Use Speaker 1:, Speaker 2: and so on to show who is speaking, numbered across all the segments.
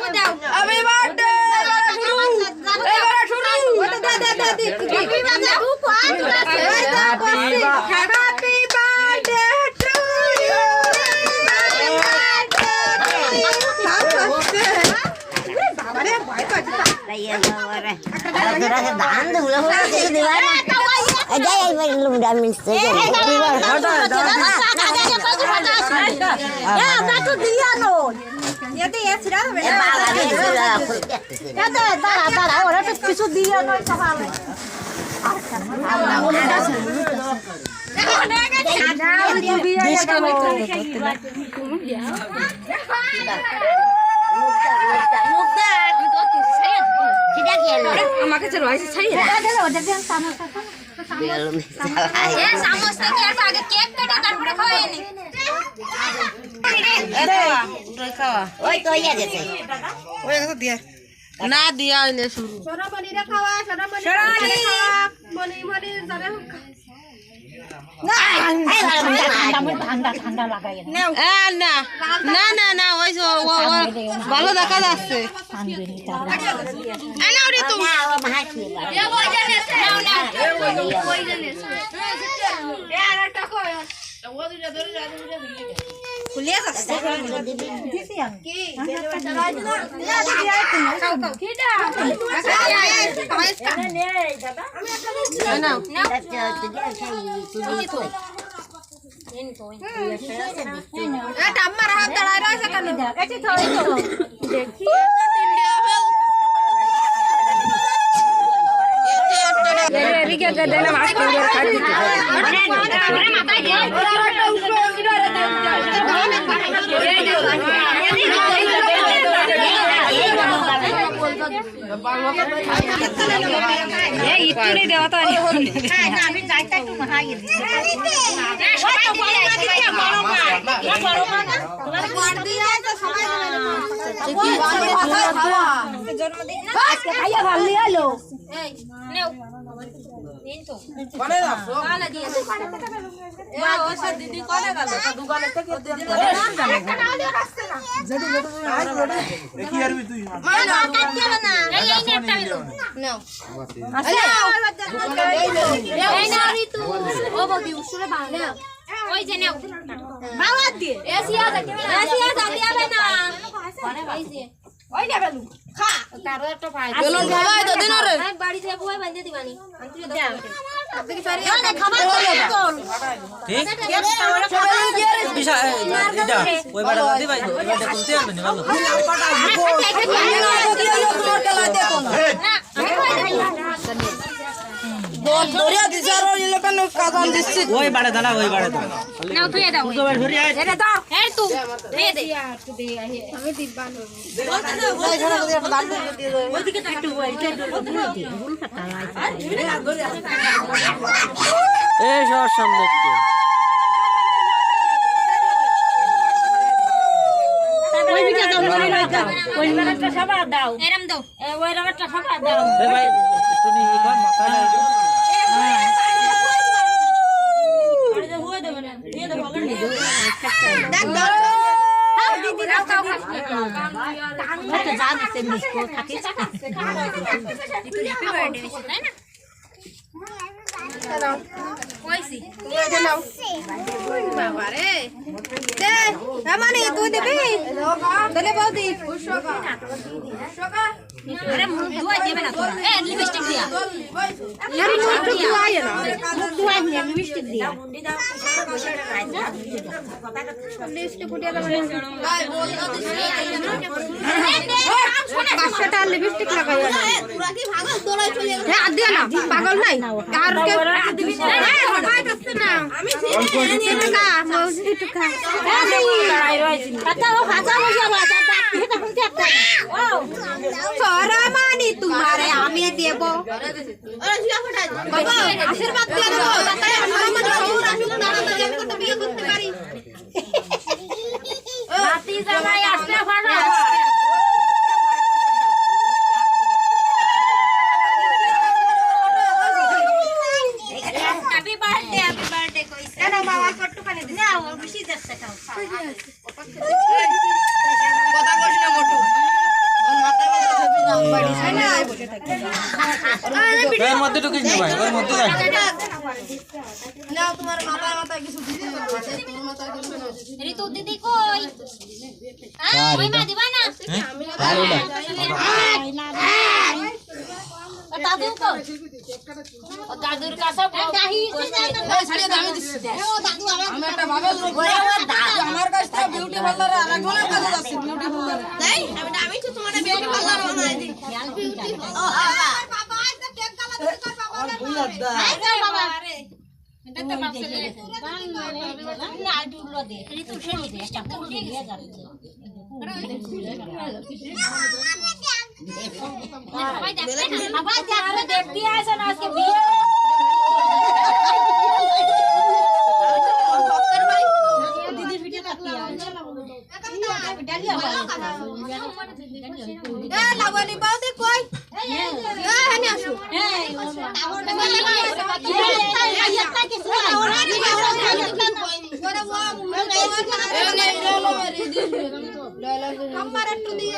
Speaker 1: Happy birthday শুরু happy birthday to you বাবারে ভয় করছে
Speaker 2: Iya bawa Ada dahan tuh belum masih di mana? Ada yang belum damin saja.
Speaker 1: Ya, batu dia no. Ya dia sudah. Ya dah, orang tu pisau dia no kepala. আমাকে চলো আইসে ছাড়িয়ে
Speaker 2: Belum salah.
Speaker 3: এ সামোসা কি আর আগে cake কেটে তারপরে খাওয়াই নি
Speaker 2: Oi, kau iya deh.
Speaker 1: ওই কথা দিয়া
Speaker 4: না দিয়া হইলে শুরু
Speaker 1: সোনামণি রে খাওয়া সোনামণি খাওয়া মনি মনি যারা
Speaker 4: না না না ওই ভালো দেখা যাচ্ছে
Speaker 1: খুলিয়া যাচ্ছে আমার হাত দাঁড়ায় রয়েছে কেন এটি থই তো দেখি এদিকে দেনা মাছ করে খাই দিতে ওরে মাথায় দে এই ইটুনি দেওয়া তো আমি যাইতা একটু মাহাই সবাই দিয়ে বড় মা তোমার বড় দিয়ে তো সবাই কি জন্মদিন না আজকে খাইয়া ভালো হলো এই নেও দিন তো কোনে রাখছো কালা দিয়ে এ ওসব দিদি কোনে গেল দোকানে থেকে দিদি একটা নাও দিয়ে রাখছে না যেদি দেখি আর তুই না কাট গেল না এই নেটটা নিলো নাও আসলে এই নাও ঋতু ও বদি উসুরে বাংলা ওই যে নাও বাংলা দিয়ে এসিয়া যাবে না কোনে ভাইছে ওই না বেলু খা তারও একটা ভাই
Speaker 4: বেলু বাবা এত দিন রে
Speaker 1: বাড়ি থেকে বই বাঁধে দিবানি আন্টি দাও আপনি কি পারি
Speaker 3: না খাবার তো
Speaker 5: ঠিক বিশা এটা ওই বাড়া দাদি ভাই এটা করতে হবে না ভালো
Speaker 4: দরিয়া দিছারো ইলেকান কাজান দিছি
Speaker 5: ওই বাড়া দানা ওই বাড়া দানা
Speaker 3: নাও তুই দাও
Speaker 5: তো ভাই ধরি আয়
Speaker 3: এটা দাও এই তুই দে
Speaker 1: আমি দিবান
Speaker 2: ওইদিকে একটু
Speaker 5: এই সর সামনে একটু
Speaker 2: ওই একটা সবার দাও
Speaker 3: এরম দাও
Speaker 2: ওই একটা সবার দাও
Speaker 5: এই ভাই একটু নি কোন মাথা না
Speaker 1: দেখ দাও দিদি রাস্তা
Speaker 2: জানতে মিসকো খাতি
Speaker 3: হ্যাপি বার্থডে তাই না কইছি
Speaker 1: নাও বাবারে দে মানে তুই দিবি দলে বৌদি
Speaker 3: আরে মুখ ধোয়া দেবে না তোরা এ লিপস্টিক দিয়া
Speaker 1: আমি মুখ ধুয়াই না মুখ ধুয়াই না লিপস্টিক দিয়া লিপস্টিক কুটিয়া দাও পাঁচশোটা লিপস্টিক লাগাই পুরা কি ভাগল দৌড়াই চলে গেল হ্যাঁ দিও না পাগল নাই আর কে আমি সিনে না মৌজি টুকা লড়াই রইছে
Speaker 2: কথা ও ভাষা বসা বাতা এটা কোনটা একটা ও
Speaker 1: সরা মানি তোমারে আমি দেব আরে জিয়া ফটাই বাবা আশীর্বাদ দিয়ে দেব তাতে আমরা মানে সৌর আসুক দাঁড়া দাঁড়া আমি কত বিয়ে করতে পারি
Speaker 2: হাতি জামাই আসলে ফাড়া
Speaker 3: হ্যাপি বার্থডে কইছে
Speaker 1: কেন বাবা কট্টু পানি দিছ
Speaker 2: না ও বেশি যাচ্ছে খাও
Speaker 4: কথা কইছ না মোটু
Speaker 5: ওর মধ্যে ঢুকিস না ভাই, ওর মধ্যে যাই।
Speaker 4: নাও তোমার মাথায় কিছু দিতে হবে, তোর মাথায় কিছু না।
Speaker 3: ঋতু দিদি কই ওই মা দিবা না দাদু কো দাদুর কাছে
Speaker 4: ছাড়িয়ে দাও, আমি দিচ্ছি। আমি একটা ভাবে আমার কাছ থেকে বিউটি পার্লার আর একজনের কাছে যাচ্ছে বিউটি পার্লার। তাই আমি তো তোমার বিউটি পার্লার বানাই দিই। ও বাবা আজ তো কেক গালা দিতে কর বাবা না
Speaker 3: বাবা আরে এটা তো মাপছে না আইডুলো দে ঋতু ছেড়ে দে একটা পুরো দিয়ে যাবে ভাই দেখবে না বাবা যা দেখতে আসে না আজকে বিয়ে দিদি ভিডিও কাটি ডালিয়া
Speaker 4: এ লাবণী বাউদি কই এ হানি আসো আমার একটু দিয়ে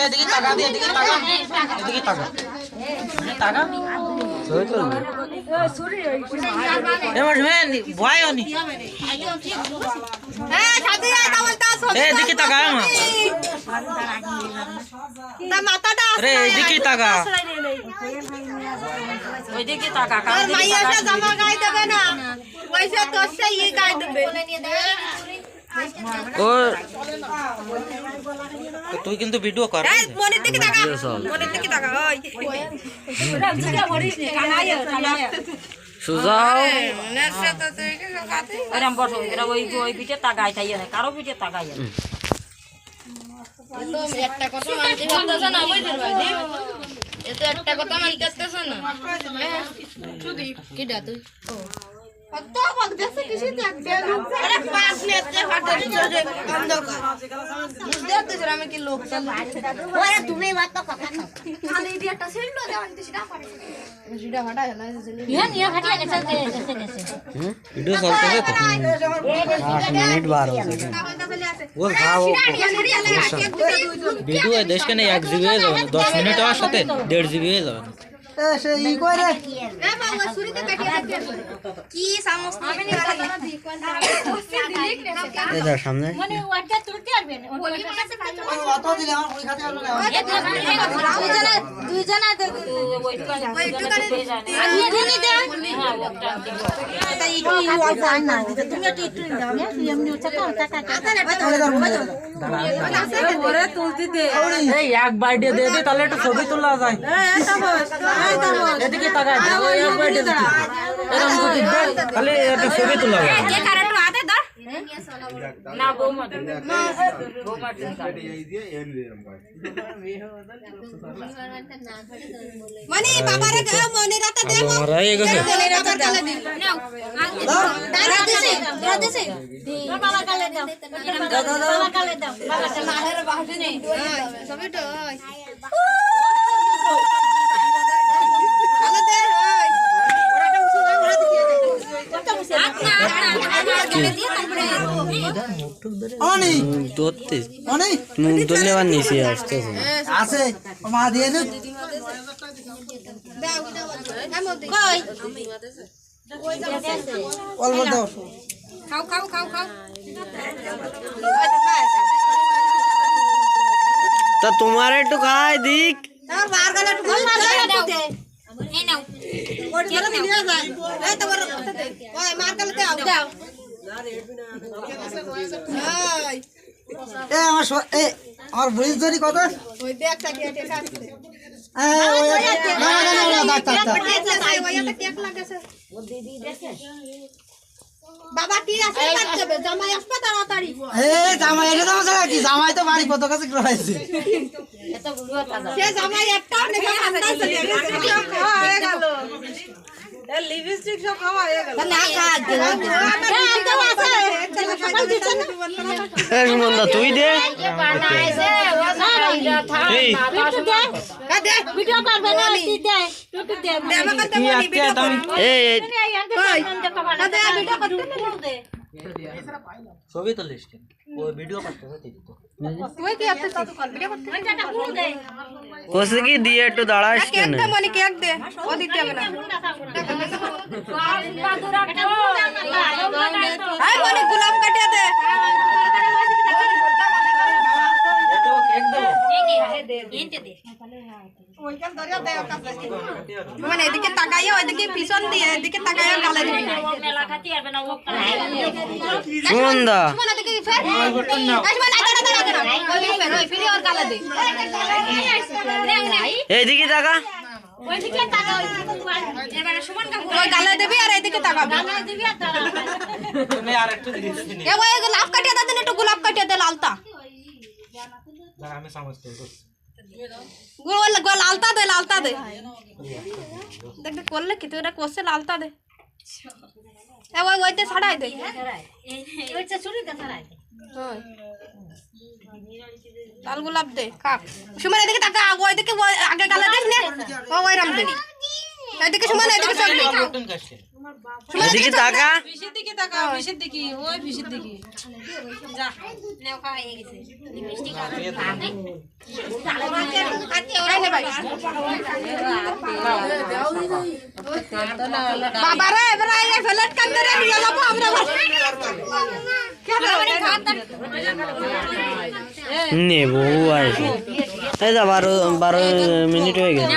Speaker 5: এদিকে তাকা দে, এদিকে তাকা, এদিকে তাকা, তাকা। এবার ভয় হয়নি। এদিকে তাকা মা,
Speaker 4: মাথাটা
Speaker 5: রে এদিকে তাকা।
Speaker 4: ওইদিকে তাকা, আর মাইয়া সে জামা গায়ে দেবে না, ওইসে তোর সে ই গায়ে দেবে।
Speaker 5: তুই কিন্তু ভিডিও কর।
Speaker 4: মনের দিকে তাকা, মনের দিকে তাকা। ওই
Speaker 6: সুজাও
Speaker 1: এরম বসো এরা ওই পিঠে তাকাই তাই না কারো পিঠে তাকাই না
Speaker 4: তো একটা কথা মানতে পারতেছ না বুঝতে পারছি এত একটা কথা মানতে পারতেছ না সুদীপ কিডা তুই কত বকদেছে কিছু দেখবে আরে পাঁচ নেতে ফাটে চলে অন্ধকার বুঝতে পারছিস আমি কি লোক
Speaker 2: ওরে তুমি মাত্র কথা কও
Speaker 4: খালি দিয়ে একটা সিন্ডো দেওয়ান তো সেটা ফাটে সেটা ফাটা হলো জেলি
Speaker 3: নিয়ে ফাটিয়ে গেছে গেছে
Speaker 6: ভিডিও চলতেছে তো 5 মিনিট 12 সেকেন্ড ও খাও ভিডিও দেশকে না 1 জিবি হয়ে যাবে না 10 মিনিট হওয়ার সাথে 1.5 জিবি হয়ে যাবে না
Speaker 4: এ বাবা ছুরিতে কাটিয়ে রাখতে কি সমস্যা আমি নি পারি
Speaker 6: এদার সামনে
Speaker 3: মানে ওটা তুলতে পারবে না বলি কাছে
Speaker 4: অত দিলে আমার ওই খাতে হলো না দুই জনা
Speaker 1: ওই
Speaker 4: দোকানে
Speaker 3: আমি দিনি দে
Speaker 4: তাই কি অল্প আন না তুমি একটু দাও এমনি ওটা তো টাকা ওরে তুলতে দে
Speaker 5: এই এক বাইটে দে দে তাহলে একটু ছবি তোলা যায়। এদিকে তাকা, ওই এক বাইটে দে এরকম যদি দে তাহলে একটা ছবি তোলা যায়।
Speaker 3: কে কারটো হাতে ধর
Speaker 1: না বৌমা বৌমা
Speaker 4: মানে বাবারে গাও মনে রাতে দে
Speaker 6: আমার আই গেছে
Speaker 4: মনে রাতে তালে দি
Speaker 3: নাও দাদা বাবা কালে দাও বাবা কালে দাও বাবা
Speaker 4: মাহের বাহতে নেই সবই তো আলো দে ওরাটা উঠে যায় ওরা দিয়ে দে
Speaker 3: হাত না কালে দিয়ে তারপরে
Speaker 4: অনি
Speaker 6: দোতে মুখ ধন্যবাদ নিছি আসতেছে
Speaker 4: আছে মা দিয়ে দে দাও এমন দে কই অল্প দাও
Speaker 3: খাও খাও খাও খাও
Speaker 6: তা তোমার একটু খাই দিক
Speaker 4: আর বার গেলে একটু দাও
Speaker 3: এই নাও
Speaker 4: ওটা নিয়ে যায় এই তো বড় ওই মার গেলে দাও দাও এই এ আমার এ
Speaker 6: আমার বুড়ির জন্য কত
Speaker 1: ওই দেখ টাকিয়া টেকা আছে বাবা কি আছে যাবে জামাই আসবে তাড়াতাড়ি
Speaker 6: জামাই এটা তো মশা কি জামাই তো বাড়ি কত কাছে রয়েছে
Speaker 1: সে জামাই একটাও নেবে ঠান্ডা চলে গেছে খাওয়া হয়ে গেল এ লিপস্টিক সব খাওয়া হয়ে গেল
Speaker 2: না কাজ
Speaker 6: সুমনদা তুই দে
Speaker 3: ভিডিও করবে না দিতে টুটু দে
Speaker 5: ছবি তো লিস্ট ওই ভিডিও করতে হবে তো
Speaker 1: তুই কি আসছিস ভিডিও করতে
Speaker 6: কোসে কি দিয়ে একটু দাঁড়াস কেন
Speaker 1: কেক দে মনি কেক দে ও দিতে হবে না আই মনি গোলাপ কাটিয়ে দে
Speaker 5: এতো কেক দেবো
Speaker 1: ওইখান ধরে দে মানে এদিকে তাকাইও ওইদিকে পিছন দিয়ে এদিকে তাকাইও গালে দিবি
Speaker 3: মেলা খাতি হবে না ও
Speaker 6: সুমনদা
Speaker 1: মানে এদিকে ফের মানে দাঁড়া ওই ফের ওই ফিরে ওর গালে দে
Speaker 6: এইদিকে তাকা
Speaker 3: ওইদিকে তাকাও এবারে সমান কা
Speaker 1: ওই গালে দিবি আর এদিকে তাকাবি
Speaker 3: গানা দিবি আর তারা
Speaker 5: তুমি আর একটু দিতে দিন
Speaker 1: এ ওই গোলাপ কাটিয়ে দে একটু গোলাপ কাটিয়ে দে লালটা
Speaker 5: না আমি সমঝতে পারছি
Speaker 1: লালটা দে দেখ দেখ করলে কি তুই এটা করছে লালটা দে এ ওই ওইতে ছাড়াই দে
Speaker 3: ওইটা চুরি দে তারাই
Speaker 1: লাল গোলাপ দে কাক সুমন এদিকে তাকা ওইদিকে আগে গালে দিস না ও ওই রাম দে এদিকে সুমন এদিকে চল দে
Speaker 5: কোন কাছে
Speaker 6: এদিকে তাকা
Speaker 1: বিশের দিকে তাকা বিশের দিকে ওই বিশের দিকে যা
Speaker 3: নেও খাওয়া হয়ে গেছে লিপস্টিক আর
Speaker 1: বাবা রে এবার আইলে ফ্ল্যাট কান ধরে নিয়ে যাবো আমরা
Speaker 6: নে বউ আছে এই যা 12 মিনিট হয়ে গেছে